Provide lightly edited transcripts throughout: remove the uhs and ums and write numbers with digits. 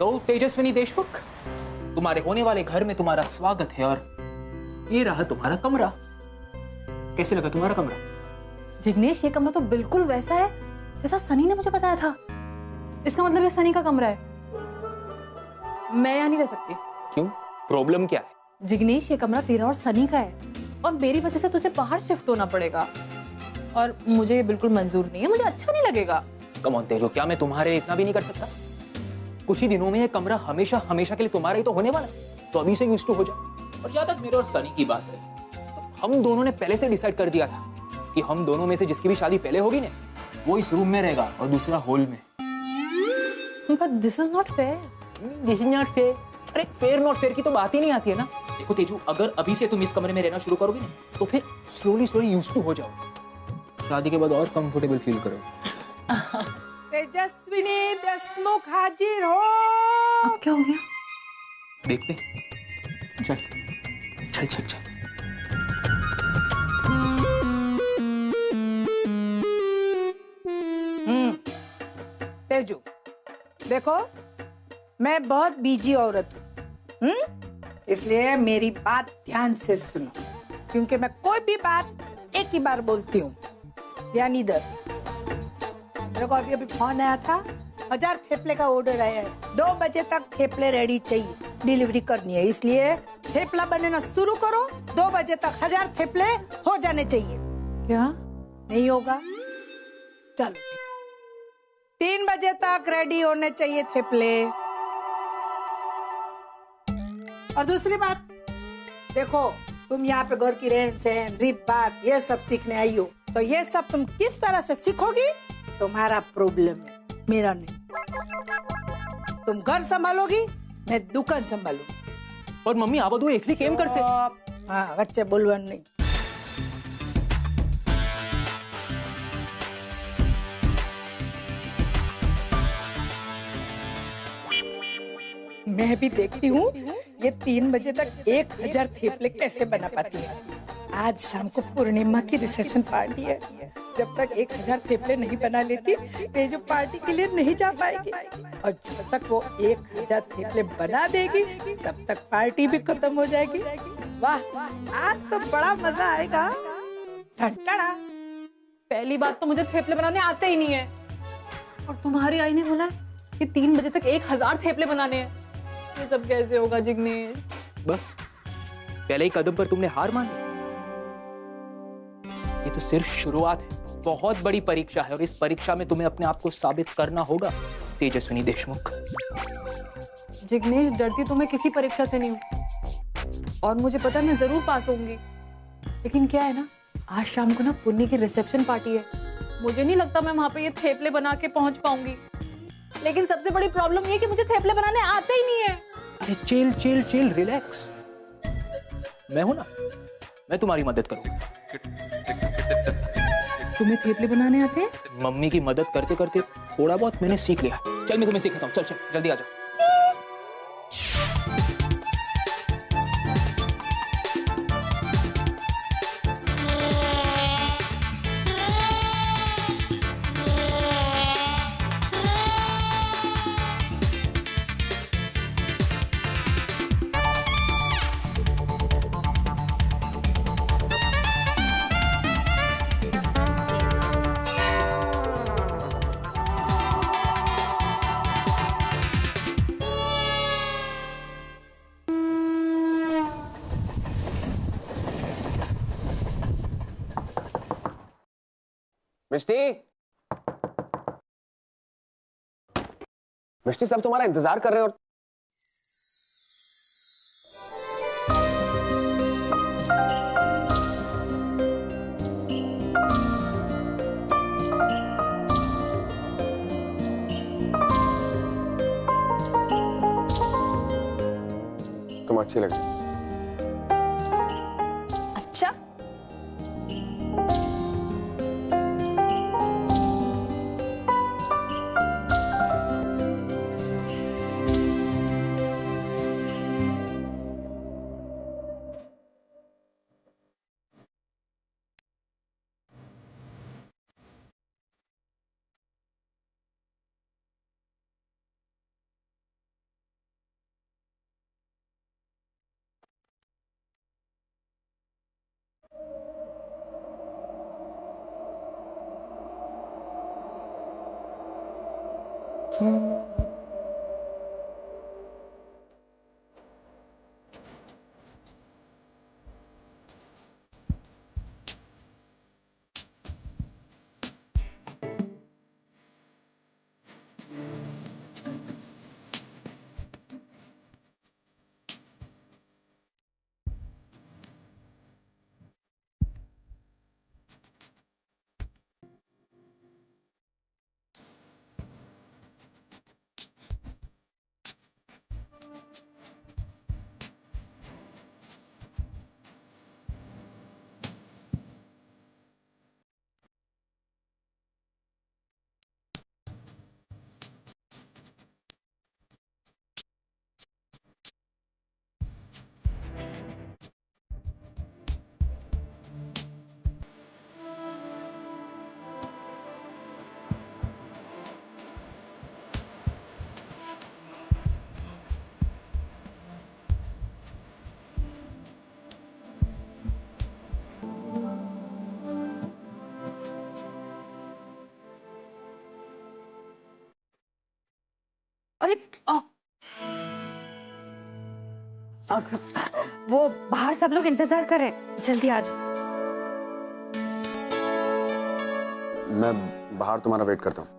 तो तेजस्विनी देशमुख, तुम्हारे होने वाले घर में तुम्हारा स्वागत है और ये रहा तुम्हारा कमरा। कैसे लगा तुम्हारा कमरा? जिग्नेश, ये कमरा तो बिल्कुल वैसा है जैसा सनी ने मुझे बताया था। इसका मतलब ये सनी का कमरा है। मैं यहाँ नहीं रह सकती। क्यों? प्रॉब्लम क्या है? जिग्नेश, ये कमरा तेरा और सनी का है और मेरी वजह से तुझे बाहर शिफ्ट होना पड़ेगा और मुझे ये बिल्कुल मंजूर नहीं है। मुझे अच्छा नहीं लगेगा। कम ऑन तेजो, क्या मैं तुम्हारे इतना भी नहीं कर सकता? कुछ ही दिनों में ये कमरा हमेशा हमेशा के लिए तुम्हारा ही तो होने वाला है, तो अभी से यूज्ड टू हो जाओ। और जहाँ तक मेरे और सनी की बात रही, तो हम दोनों ने पहले से डिसाइड कर दिया था कि हम दोनों में से जिसकी भी शादी पहले होगी ना, वो इस रूम में रहेगा और दूसरा हॉल में। But this is not fair. This is not fair. अरे फेयर नॉट फेयर की तो बात ही नहीं आती है ना। देखो तेजू, अगर अभी से तुम इस कमरे में रहना शुरू करोगे ना, तो फिर स्लोली स्लोली यूज्ड टू हो जाओ। शादी के बाद और कंफर्टेबल फील करो। तेजस्विनी देशमुख हाजिर हो। अब क्या हो गया? देखते। चल चल चल चल। तेजू, देखो मैं बहुत बिजी औरत हूँ, इसलिए मेरी बात ध्यान से सुनो, क्योंकि मैं कोई भी बात एक ही बार बोलती हूँ। ध्यान इधर। मेरे को अभी फोन आया था, 1000 थेपले का ऑर्डर आया है। 2 बजे तक थेपले रेडी चाहिए, डिलीवरी करनी है, इसलिए थेपला बनाना शुरू करो। 2 बजे तक 1000 थेपले हो जाने चाहिए। क्या? नहीं होगा? चलो 3 बजे तक रेडी होने चाहिए थेपले। और दूसरी बात, देखो तुम यहाँ पे घर की रहन सहन रीत बात ये सब सीखने आई हो, तो ये सब तुम किस तरह से सीखोगी तुम्हारा प्रॉब्लम है, मेरा नहीं। तुम घर संभालोगी, मैं दुकान संभालूंगी। और मम्मी आ બધું એકલી કેમ કરશે? हाँ, बच्चे बोलवन नहीं। मैं भी देखती हूँ ये 3 बजे तक 1000 थेपले कैसे बना पाती है। आज शाम को पूर्णिमा की रिसेप्शन पार्टी है, जब तक 1000 थेपले नहीं बना लेती ये जो पार्टी के लिए नहीं जा पाएगी, और जब तक वो 1000 थेपले बना देगी तब तक पार्टी भी खत्म हो जाएगी। वाह, आज तो बड़ा मजा आएगा। ठंडा। पहली बात तो मुझे थेपले बनाने आते ही नहीं है, और तुम्हारी आई ने बोला कि 3 बजे तक 1000 थेपले बनाने हैं। ये सब कैसे होगा जिग्नेश? बस पहले ही कदम पर तुमने हार मान ली। ये तो सिर्फ शुरुआत है, बहुत बड़ी परीक्षा है और इस परीक्षा में तुम्हें अपने आप को साबित करना होगा तेजस्विनी देशमुख। जिग्नेश, डरती तो मैं किसी परीक्षा से नहीं हूँ और मुझे पता मैं जरूर पास होंगी, लेकिन क्या है ना, आज शाम को ना पुन्नी की रिसेप्शन पार्टी है। मुझे नहीं लगता मैं वहां पे ये थेपले बना के पहुंच पाऊंगी। लेकिन सबसे बड़ी प्रॉब्लम ये कि मुझे थेपले बनाने आते ही नहीं है। अरे चिल चिल चिल, रिलैक्स। मैं हूं ना, मैं तुम्हारी मदद करूंगा। तुम्हें थेपले बनाने आते हैं? मम्मी की मदद करते करते थोड़ा बहुत मैंने सीख लिया। चल मैं तुम्हें सिखाता हूँ। चल चल जल्दी आ जाओ। मिष्टी, मिष्टी, सब तुम्हारा इंतजार कर रहे हो। तुम अच्छी लग रही हो। अच्छा, अरे वो बाहर सब लोग इंतजार कर रहे हैं, जल्दी आ जाओ। मैं बाहर तुम्हारा वेट करता हूँ।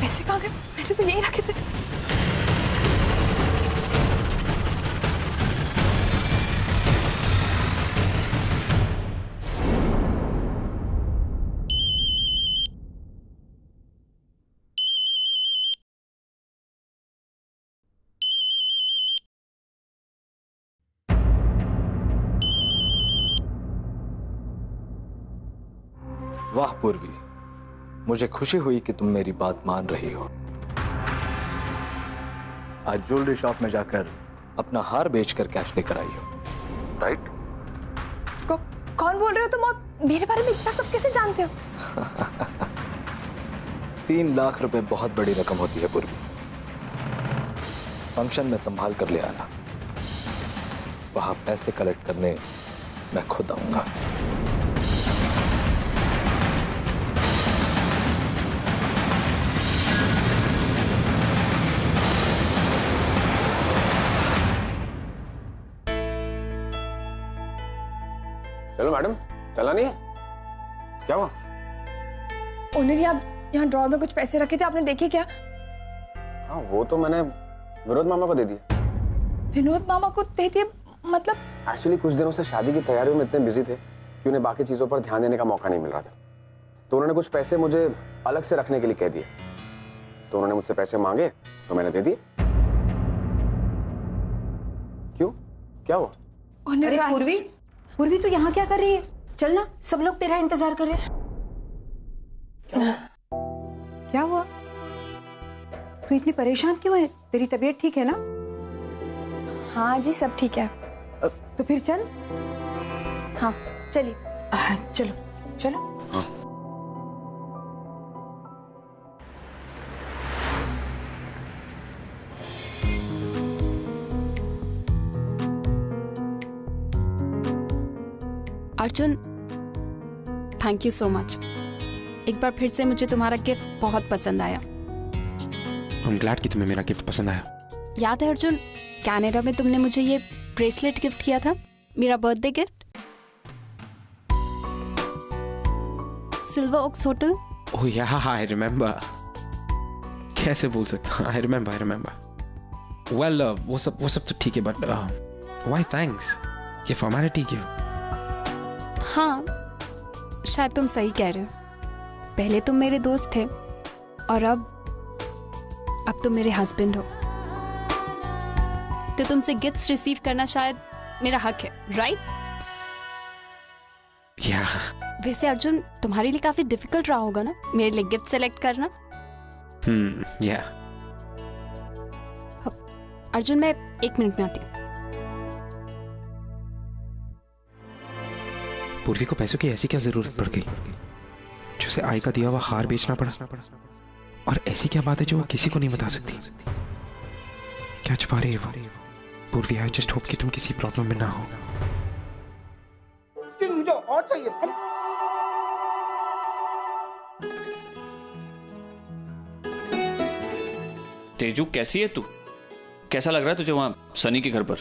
पैसे कहाँ गए? मैंने तो यही रखे थे। वाह पूर्वी, मुझे खुशी हुई कि तुम मेरी बात मान रही हो। आज ज्वेलरी शॉप में जाकर अपना हार बेचकर कैश लेकर आई हो, राइट? कौन बोल रहे हो तुम और मेरे बारे में इतना सब कैसे जानते हो? 3 लाख रुपए बहुत बड़ी रकम होती है पूर्वी। फंक्शन में संभाल कर ले आना, वहां पैसे कलेक्ट करने मैं खुद आऊंगा। चलो मैडम, चला नहीं है? क्या हुआ? ओनर, आप यहाँ ड्रॉर में कुछ पैसे रखे थे, आपने देखे क्या? हाँ, वो तो मैंने विनोद मामा को दे दिया। विनोद मामा को दे दिए? मतलब? एक्चुअली कुछ दिनों से शादी की तैयारियों में इतने बिजी थे कि उन्हें बाकी चीजों पर ध्यान देने का मौका नहीं मिल रहा था। तो उन्होंने कुछ पैसे मुझे अलग से रखने के लिए कह दिए। तो उन्होंने मुझसे पैसे मांगे तो मैंने दे दिए। क्यों, क्या हुआ? ओनर, अरे पूर्वी, पूर्वी तू यहाँ क्या कर रही है? चलना, सब लोग तेरा इंतजार कर रहे हैं। क्या हुआ? तू इतनी परेशान क्यों है? तेरी तबीयत ठीक है ना? हाँ जी, सब ठीक है। तो फिर चल। हाँ चलिए। चलो चलो। Arjun, thank you so much. एक बार फिर से मुझे तुम्हारा गिफ्ट बहुत पसंद आया। I'm glad कि तुम्हें मेरा गिफ्ट पसंद आया। याद है अर्जुन, कनाडा में तुमने मुझे ये ब्रेसलेट गिफ्ट किया था, मेरा birthday gift? Silver oaks hotel. Oh yeah, I remember। कैसे भूल सकता? I remember। Well, वो सब तो ठीक है, but why thanks? ये फॉर्मेलिटी क्यों? हाँ, शायद तुम सही कह रहे हो। पहले तुम मेरे दोस्त थे और अब तुम मेरे हस्बैंड हो, तो तुमसे गिफ्ट्स रिसीव करना शायद मेरा हक है, राइट? Yeah। वैसे अर्जुन, तुम्हारे लिए काफी डिफिकल्ट रहा होगा ना मेरे लिए गिफ्ट सेलेक्ट करना? या अर्जुन, मैं 1 मिनट में आती हूँ। पूर्वी को पैसों की ऐसी क्या जरूरत पड़ गई जो उसे आई का दिया हुआ हार बेचना पड़ा? और ऐसी क्या बात है जो वो किसी को नहीं बता सकती? क्या छुपा रही है वो? पूर्वी, आई जस्ट होप कि तुम किसी प्रॉब्लम में ना हो। मुझे और चाहिए। तेजू, कैसी है तू? कैसा लग रहा है तुझे वहां सनी के घर पर?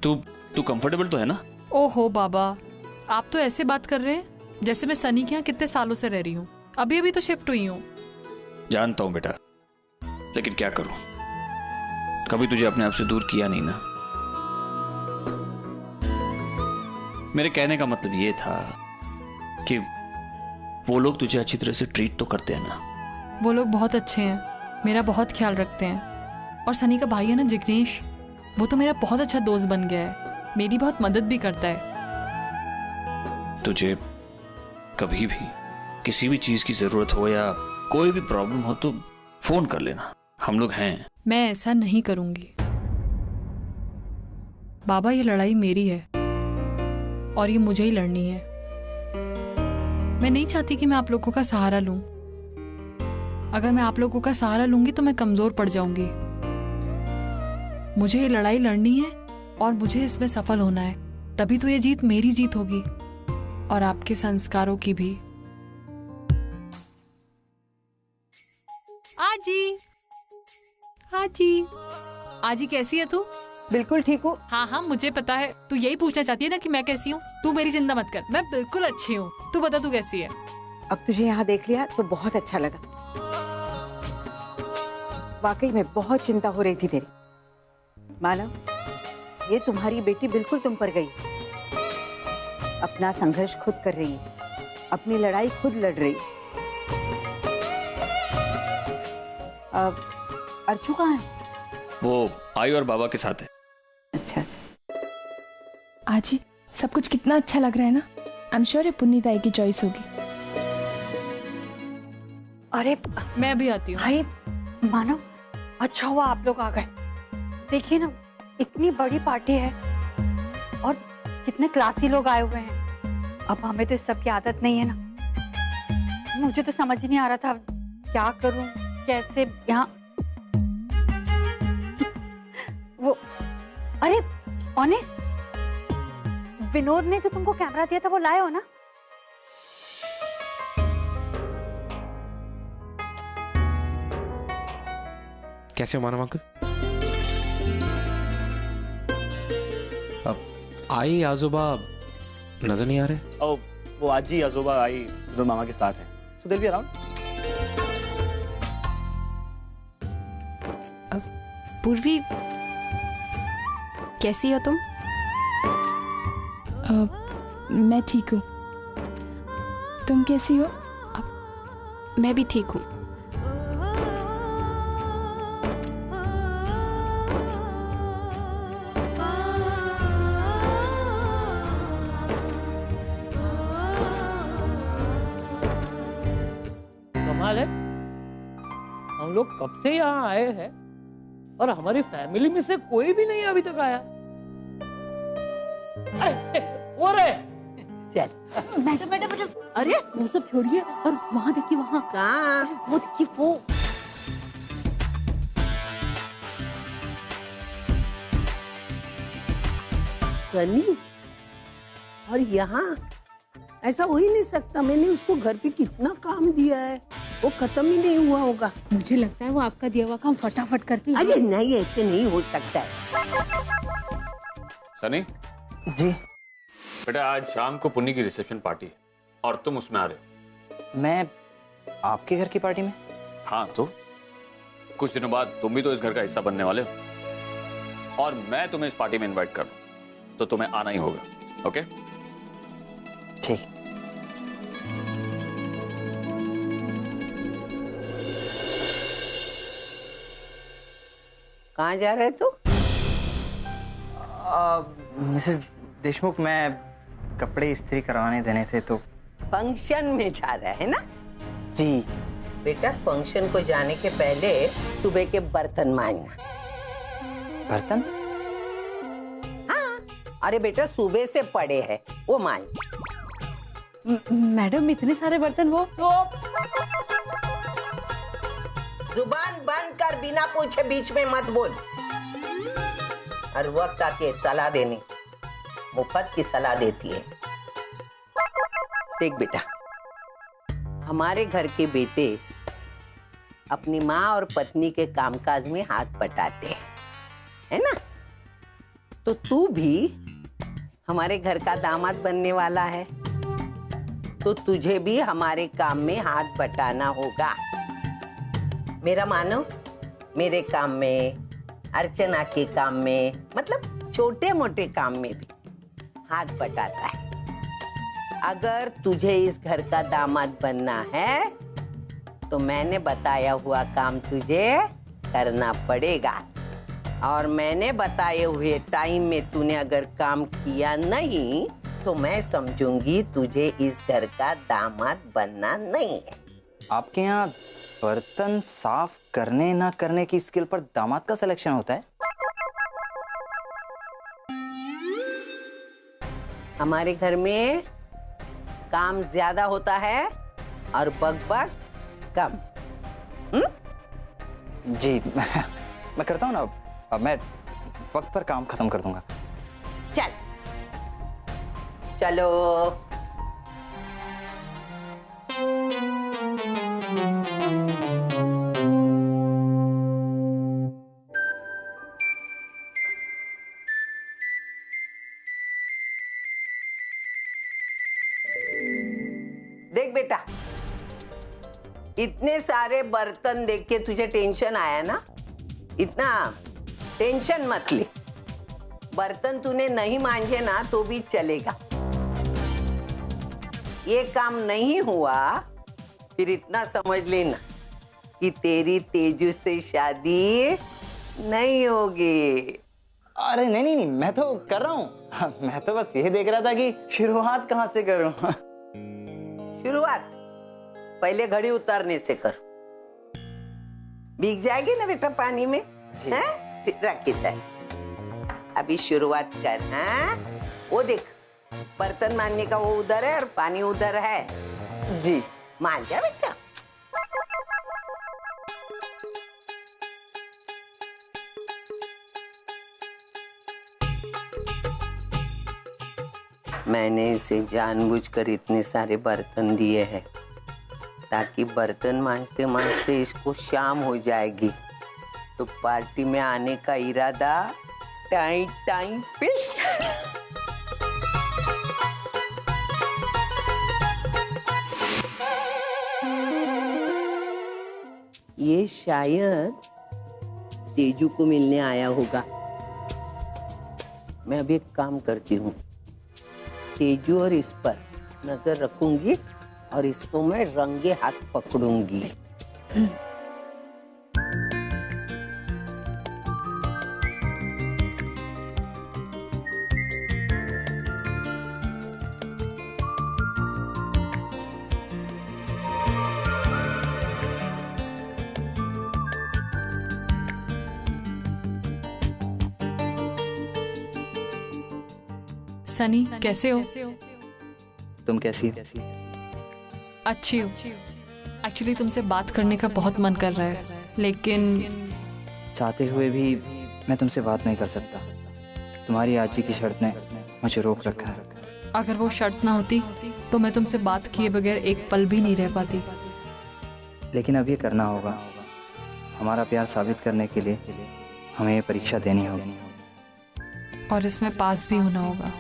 तू कंफर्टेबल तो है ना? ओहो बाबा, आप तो ऐसे बात कर रहे हैं जैसे मैं सनी के यहाँ कितने सालों से रह रही हूँ। अभी अभी तो शिफ्ट हुई हूँ। जानता हूं बेटा, लेकिन क्या करूं, कभी तुझे अपने आप से दूर किया नहीं ना। मेरे कहने का मतलब ये था कि वो लोग तुझे अच्छी तरह से ट्रीट तो करते हैं ना? वो लोग बहुत अच्छे हैं, मेरा बहुत ख्याल रखते हैं। और सनी का भाई है ना जिग्नेश, वो तो मेरा बहुत अच्छा दोस्त बन गया है, मेरी बहुत मदद भी करता है। तुझे कभी भी किसी भी चीज की जरूरत हो या कोई भी प्रॉब्लम हो तो फोन कर लेना, हम लोग हैं। मैं ऐसा नहीं करूंगी बाबा, ये लड़ाई मेरी है और ये मुझे ही लड़नी है। मैं नहीं चाहती कि मैं आप लोगों का सहारा लूं। अगर मैं आप लोगों का सहारा लूंगी तो मैं कमजोर पड़ जाऊंगी। मुझे ये लड़ाई लड़नी है और मुझे इसमें सफल होना है, तभी तो ये जीत मेरी जीत होगी और आपके संस्कारों की भी। आजी, आजी, आजी कैसी है तू? बिल्कुल ठीक हूँ। हाँ हाँ, मुझे पता है। तू यही पूछना चाहती है ना कि मैं कैसी हूँ? तू मेरी चिंता मत कर, मैं बिल्कुल अच्छी हूँ। तू बता तू कैसी है? अब तुझे यहाँ देख लिया तो बहुत अच्छा लगा। वाकई में बहुत चिंता हो रही थी तेरी। मानव, ये तुम्हारी बेटी बिल्कुल तुम पर गई। अपना संघर्ष खुद कर रही है, अपनी लड़ाई खुद लड़ रही है। अर्चू कहाँ है? वो आई और बाबा के साथ है। अच्छा। आजी, सब कुछ कितना अच्छा लग रहा है ना। आई एम श्योर ये पुन्नी ताई की चॉइस होगी। अरे मैं भी आती हूँ। भाई मानव, अच्छा हुआ आप लोग आ गए। देखिए ना, इतनी बड़ी पार्टी है और कितने क्लासी लोग आए हुए हैं। अब हमें तो इस सब की आदत नहीं है ना। मुझे तो समझ ही नहीं आ रहा था क्या करूं, कैसे यहाँ। वो अरे ओने, विनोद ने जो तुमको कैमरा दिया था वो लाए हो ना? कैसे हो मानव अंकल? अब आई आजोबा नजर नहीं आ रहे? ओ, वो आजी आजोबा आई जो मामा के साथ है, सो दे विल बी अराउंड। पूर्वी, कैसी हो तुम? मैं ठीक हूँ, तुम कैसी हो? मैं भी ठीक हूँ। कमाल है, हम लोग कब से यहाँ आए हैं और हमारी फैमिली में से कोई भी नहीं अभी तक आया। अरे वो रे, चल मैडम मैडम मैडम, अरे वो सब छोड़िए और वहाँ देखिए, वहाँ कहाँ? वो देखिए वो। सनी, और यहाँ ऐसा हो ही नहीं सकता। मैंने उसको घर पे कितना काम दिया है, वो खत्म ही नहीं हुआ होगा। मुझे लगता है वो आपका दिया हुआ काम फटाफट करके। अरे नहीं, ऐसे नहीं हो सकता है। सनी जी बेटा, आज शाम को पुन्नी की रिसेप्शन पार्टी है और तुम उसमें आ रहे हो। मैं आपके घर की पार्टी में? हाँ, तो कुछ दिनों बाद तुम भी तो इस घर का हिस्सा बनने वाले हो और मैं तुम्हें इस पार्टी में इनवाइट कर रहा हूं, तो तुम्हें आना ही होगा। ओके? ठीक। कहाँ जा रहे तू? मिसेस देशमुख, मैं कपड़े इस्त्री करवाने देने थे तो। फंक्शन में जा रहा है ना? जी। बेटा फंक्शन को जाने के पहले सुबह के बर्तन मांजना। बर्तन? हाँ, अरे बेटा सुबह से पड़े हैं वो मांझ। मैडम इतने सारे बर्तन वो? जुबान बंद कर, बिना पूछे बीच में मत बोल। हर वक्त आके सलाह देनी, मुफ्त की सलाह देती है। देख बेटा, हमारे घर के बेटे अपनी माँ और पत्नी के कामकाज में हाथ बटाते हैं, है ना? तो तू भी हमारे घर का दामाद बनने वाला है, तो तुझे भी हमारे काम में हाथ बटाना होगा। मेरा मानो, मेरे काम में, अर्चना के काम में, मतलब छोटे मोटे काम में भी हाथ बटाता है। अगर तुझे इस घर का दामाद बनना है तो मैंने बताया हुआ काम तुझे करना पड़ेगा, और मैंने बताए हुए टाइम में तूने अगर काम किया नहीं तो मैं समझूंगी तुझे इस घर का दामाद बनना नहीं है। आपके यहाँ बर्तन साफ करने ना करने की स्किल पर दामाद का सिलेक्शन होता है? हमारे घर में काम ज्यादा होता है और बक कम। जी मैं करता हूँ ना, अब मैं वक्त पर काम खत्म कर दूंगा। चलो देख बेटा, इतने सारे बर्तन देख के तुझे टेंशन आया ना? इतना टेंशन मत ले। बर्तन तूने नहीं मांजे ना तो भी चलेगा। ये काम नहीं हुआ फिर इतना समझ लेना कि तेरी तेजू से शादी नहीं होगी। अरे नहीं, मैं तो कर रहा हूँ। मैं तो बस ये देख रहा था कि शुरुआत कहाँ से करूँ। शुरुआत पहले घड़ी उतारने से कर। भीग जाएगी ना बेटा पानी में, हैं? रख इधर। अभी शुरुआत कर। हाँ, वो देख बर्तन मांजने का वो उधर है और पानी उधर है। जी मान जा बेटा। मैंने इसे जानबूझकर इतने सारे बर्तन दिए हैं ताकि बर्तन मांजते मांजते इसको शाम हो जाएगी, तो पार्टी में आने का इरादा टाइम फिक्स। ये शायद तेजू को मिलने आया होगा। मैं अभी एक काम करती हूँ, तेजू और इस पर नजर रखूंगी और इसको मैं रंगे हाथ पकड़ूंगी। सनी कैसे हो? तुम कैसी हो? अच्छी हूँ। एक्चुअली तुमसे बात करने का बहुत मन कर रहा है, लेकिन चाहते हुए भी मैं तुमसे बात नहीं कर सकता। तुम्हारी आजी की शर्त ने मुझे रोक रखा है। अगर वो शर्त ना होती तो मैं तुमसे बात किए बगैर एक पल भी नहीं रह पाती। लेकिन अब ये करना होगा। हमारा प्यार साबित करने के लिए हमें ये परीक्षा देनी होगी, और इसमें पास भी होना होगा।